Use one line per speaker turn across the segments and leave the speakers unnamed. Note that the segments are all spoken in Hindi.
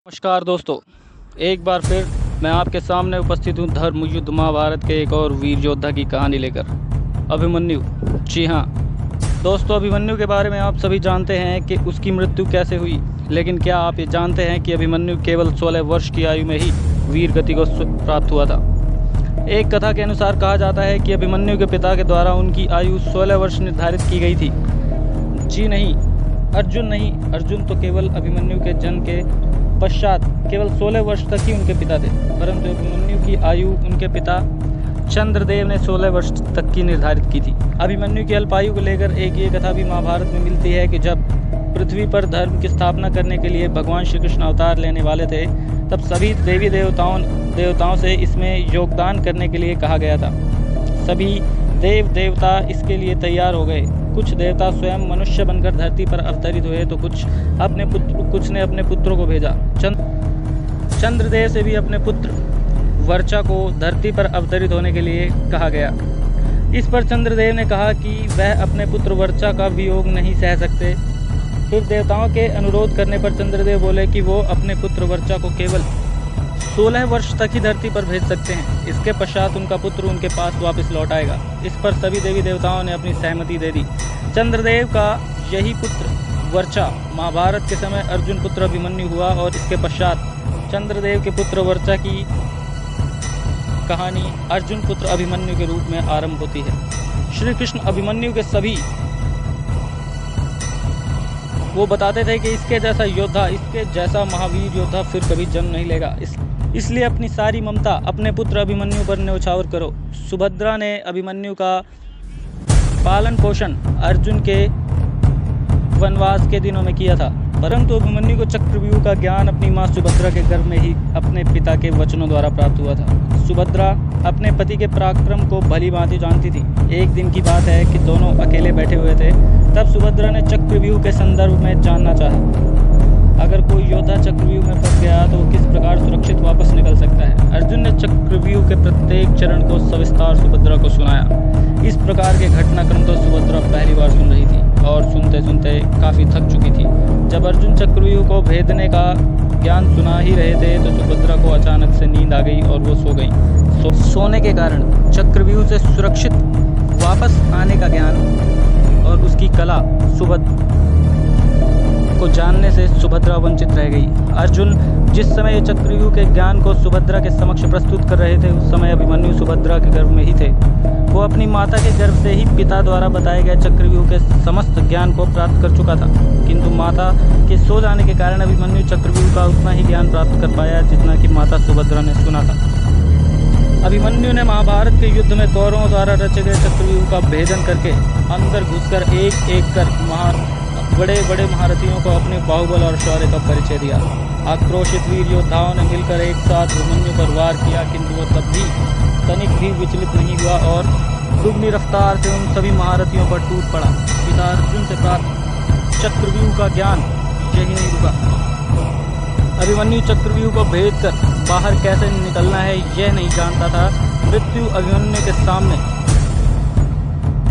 नमस्कार दोस्तों, एक बार फिर मैं आपके सामने उपस्थित हूँ धर्म युद्ध महाभारत के एक और वीर योद्धा की कहानी लेकर, अभिमन्यु। जी हाँ दोस्तों, अभिमन्यु के बारे में आप सभी जानते हैं कि उसकी मृत्यु कैसे हुई। लेकिन क्या आप ये जानते हैं कि अभिमन्यु केवल 16 वर्ष की आयु में ही वीर गति को प्राप्त हुआ था। एक कथा के अनुसार कहा जाता है कि अभिमन्यु के पिता के द्वारा उनकी आयु 16 वर्ष निर्धारित की गई थी। जी नहीं, अर्जुन नहीं, अर्जुन तो केवल अभिमन्यु के जन्म के पश्चात केवल 16 वर्ष तक ही उनके पिता थे, परंतु अभिमन्यु की आयु उनके पिता चंद्रदेव ने 16 वर्ष तक की निर्धारित की थी। अभिमन्यु की अल्पायु को लेकर एक ये कथा भी महाभारत में मिलती है कि जब पृथ्वी पर धर्म की स्थापना करने के लिए भगवान श्री कृष्ण अवतार लेने वाले थे, तब सभी देवी देवताओं से इसमें योगदान करने के लिए कहा गया था। सभी देव देवता इसके लिए तैयार हो गए। कुछ देवता स्वयं मनुष्य बनकर धरती पर अवतरित हुए तो कुछ ने अपने पुत्रों को भेजा। चंद्रदेव से भी अपने पुत्र वर्चा को धरती पर अवतरित होने के लिए कहा गया। इस पर चंद्रदेव ने कहा कि वह अपने पुत्र वर्चा का वियोग नहीं सह सकते। फिर देवताओं के अनुरोध करने पर चंद्रदेव बोले कि वो अपने पुत्र वर्चा को केवल 16 वर्ष तक ही धरती पर भेज सकते हैं। इसके पश्चात उनका पुत्र उनके पास वापस लौट आएगा। इस पर सभी देवी देवताओं ने अपनी सहमति दे दी। चंद्रदेव का यही पुत्र वर्चा महाभारत के समय अर्जुन पुत्र अभिमन्यु हुआ और इसके पश्चात चंद्रदेव के पुत्र वर्चा की कहानी अर्जुन पुत्र अभिमन्यु के रूप में आरंभ होती है। श्री कृष्ण अभिमन्यु के सभी वो बताते थे कि इसके जैसा योद्धा, इसके जैसा महावीर योद्धा फिर कभी जन्म नहीं लेगा। इसलिए अपनी सारी ममता अपने पुत्र अभिमन्यु पर न्यौछावर करो। सुभद्रा ने अभिमन्यु का पालन पोषण अर्जुन के वनवास के दिनों में किया था, परंतु अभिमन्यु को चक्रव्यूह का ज्ञान अपनी मां सुभद्रा के गर्भ में ही अपने पिता के वचनों द्वारा प्राप्त हुआ था। सुभद्रा अपने पति के पराक्रम को भली भांति जानती थी। एक दिन की बात है कि दोनों अकेले बैठे हुए थे, तब सुभद्रा ने चक्रव्यूह के संदर्भ में जानना चाहा। अगर कोई योद्धा चक्रव्यूह में फंस गया तो वो किस प्रकार सुरक्षित वापस निकल सकता है। अर्जुन ने चक्रव्यूह के प्रत्येक चरण को सविस्तार सुभद्रा को सुनाया। इस प्रकार के घटनाक्रम तो सुभद्रा पहली बार सुन रही थी और सुनते सुनते काफ़ी थक चुकी थी। जब अर्जुन चक्रव्यूह को भेदने का ज्ञान सुना ही रहे थे तो सुभद्रा को अचानक से नींद आ गई और वो सो गई। सोने के कारण चक्रव्यूह से सुरक्षित वापस आने का ज्ञान और उसकी कला को जानने से सुभद्रा वंचित रह गई। अर्जुन जिस समय चक्रव्यूह के ज्ञान को सुभद्रा के समक्ष प्रस्तुत कर रहे थे, उस समय अभिमन्यु सुभद्रा के गर्भ में ही थे। वो अपनी माता के गर्भ से ही पिता द्वारा बताए गए चक्रव्यूह के समस्त ज्ञान को प्राप्त कर चुका था, किंतु माता के सो जाने के कारण अभिमन्यु चक्रव्यूह का उतना ही ज्ञान प्राप्त कर पाया जितना कि माता सुभद्रा ने सुना था। अभिमन्यु ने महाभारत के युद्ध में कौरवों द्वारा रचे गए चक्रव्यूह का भेदन करके अंदर घुसकर एक एक कर बड़े बड़े महारथियों को अपने बाहुबल और शौर्य का परिचय दिया। आक्रोशित वीर योद्धाओं ने मिलकर एक साथ अभिमन्यु पर वार किया, किंतु वो तब भी तनिक भी विचलित नहीं हुआ और दुगनी रफ्तार से उन सभी महारथियों पर टूट पड़ा। पिता अर्जुन से प्राप्त चक्रव्यूह का ज्ञान यही नहीं रुका। अभिमन्यु चक्रव्यूह को भेद कर बाहर कैसे निकलना है यह नहीं जानता था। मृत्यु अभिमन्यु के सामने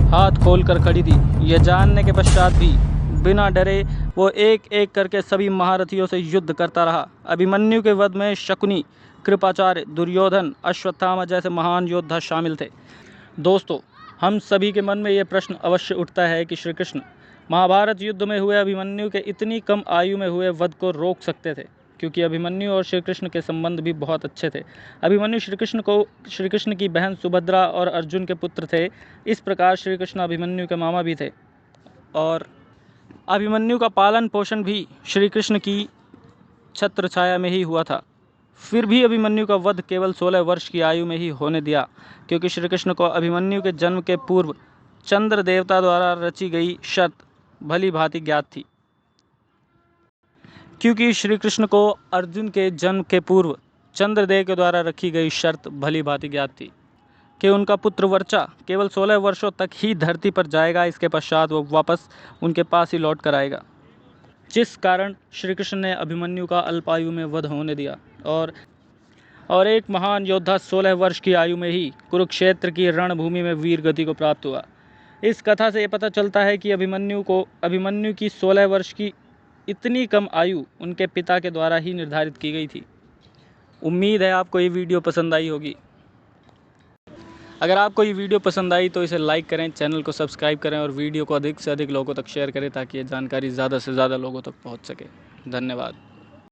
हाथ खोलकर खड़ी थी। यह जानने के पश्चात भी बिना डरे वो एक एक करके सभी महारथियों से युद्ध करता रहा। अभिमन्यु के वध में शकुनी, कृपाचार्य, दुर्योधन, अश्वत्थामा जैसे महान योद्धा शामिल थे। दोस्तों, हम सभी के मन में ये प्रश्न अवश्य उठता है कि श्री कृष्ण महाभारत युद्ध में हुए अभिमन्यु के इतनी कम आयु में हुए वध को रोक सकते थे, क्योंकि अभिमन्यु और श्री कृष्ण के संबंध भी बहुत अच्छे थे। अभिमन्यु श्री कृष्ण की बहन सुभद्रा और अर्जुन के पुत्र थे। इस प्रकार श्री कृष्ण अभिमन्यु के मामा भी थे और अभिमन्यु का पालन पोषण भी श्री कृष्ण की छत्र छाया में ही हुआ था। फिर भी अभिमन्यु का वध केवल 16 वर्ष की आयु में ही होने दिया, क्योंकि श्री कृष्ण को अभिमन्यु के जन्म के पूर्व चंद्र देवता द्वारा रची गई शर्त भली भांति ज्ञात थी। क्योंकि श्री कृष्ण को अर्जुन के जन्म के पूर्व चंद्रदेव के द्वारा रखी गई शर्त भली भांति ज्ञात थी कि उनका पुत्र वर्चा केवल 16 वर्षों तक ही धरती पर जाएगा। इसके पश्चात वो वापस उनके पास ही लौट कर आएगा, जिस कारण श्री कृष्ण ने अभिमन्यु का अल्पायु में वध होने दिया और एक महान योद्धा 16 वर्ष की आयु में ही कुरुक्षेत्र की रणभूमि में वीर गति को प्राप्त हुआ। इस कथा से ये पता चलता है कि अभिमन्यु की 16 वर्ष की इतनी कम आयु उनके पिता के द्वारा ही निर्धारित की गई थी। उम्मीद है आपको ये वीडियो पसंद आई होगी। अगर आपको ये वीडियो पसंद आई तो इसे लाइक करें, चैनल को सब्सक्राइब करें और वीडियो को अधिक से अधिक लोगों तक शेयर करें ताकि ये जानकारी ज़्यादा से ज़्यादा लोगों तक पहुंच सके। धन्यवाद।